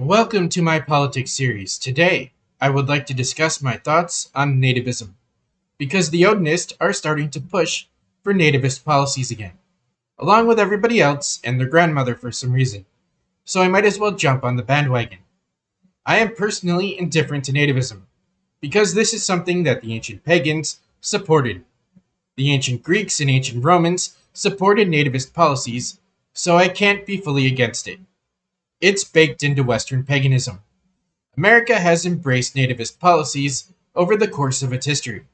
Welcome to my politics series. Today, I would like to discuss my thoughts on nativism, because the Odinists are starting to push for nativist policies again, along with everybody else and their grandmother for some reason, so I might as well jump on the bandwagon. I am personally indifferent to nativism, because this is something that the ancient pagans supported. The ancient Greeks and ancient Romans supported nativist policies, so I can't be fully against it. It's baked into Western paganism. America has embraced nativist policies over the course of its history.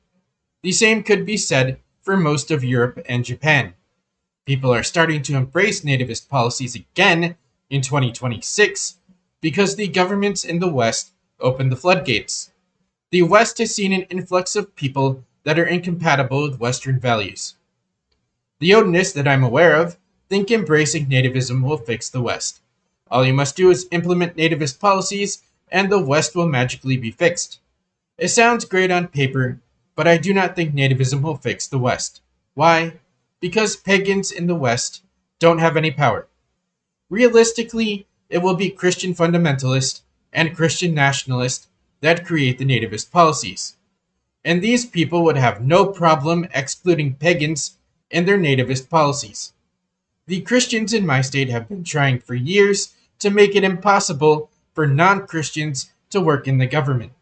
The same could be said for most of Europe and Japan. People are starting to embrace nativist policies again in 2026 because the governments in the West opened the floodgates. The West has seen an influx of people that are incompatible with Western values. The Odinists that I'm aware of think embracing nativism will fix the West. All you must do is implement nativist policies, and the West will magically be fixed. It sounds great on paper, but I do not think nativism will fix the West. Why? Because pagans in the West don't have any power. Realistically, it will be Christian fundamentalists and Christian nationalists that create the nativist policies. And these people would have no problem excluding pagans in their nativist policies. The Christians in my state have been trying for years to make it impossible for non-Christians to work in the government.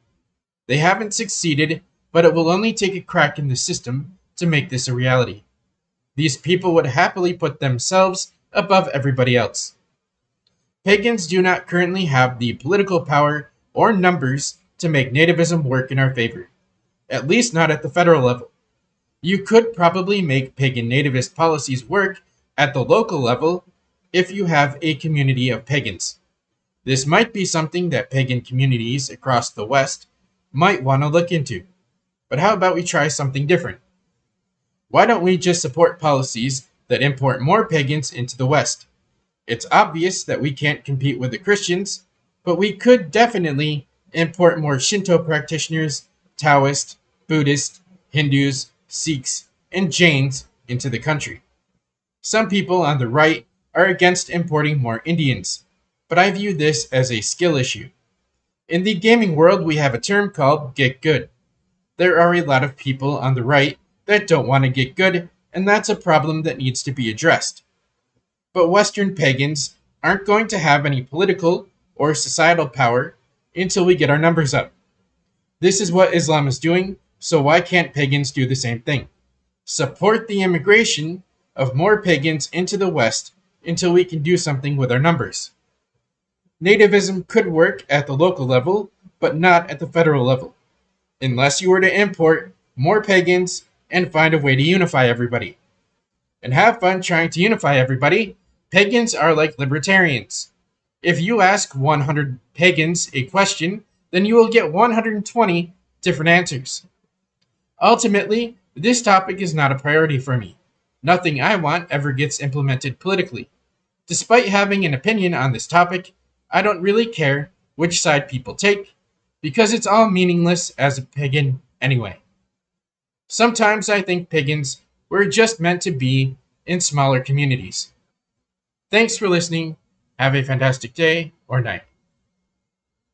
They haven't succeeded, but it will only take a crack in the system to make this a reality. These people would happily put themselves above everybody else. Pagans do not currently have the political power or numbers to make nativism work in our favor, at least not at the federal level. You could probably make pagan nativist policies work at the local level if you have a community of pagans. This might be something that pagan communities across the West might want to look into. But how about we try something different? Why don't we just support policies that import more pagans into the West? It's obvious that we can't compete with the Christians, but we could definitely import more Shinto practitioners, Taoists, Buddhists, Hindus, Sikhs, and Jains into the country. Some people on the right are against importing more Indians, but I view this as a skill issue. In the gaming world, we have a term called get good. There are a lot of people on the right that don't want to get good, and that's a problem that needs to be addressed. But Western pagans aren't going to have any political or societal power until we get our numbers up. This is what Islam is doing, so why can't pagans do the same thing? Support the immigration of more pagans into the West until we can do something with our numbers. Nativism could work at the local level, but not at the federal level, unless you were to import more pagans and find a way to unify everybody. And have fun trying to unify everybody. Pagans are like libertarians. If you ask 100 pagans a question, then you will get 120 different answers. Ultimately, this topic is not a priority for me. Nothing I want ever gets implemented politically. Despite having an opinion on this topic, I don't really care which side people take, because it's all meaningless as a pagan anyway. Sometimes I think pagans were just meant to be in smaller communities. Thanks for listening. Have a fantastic day or night.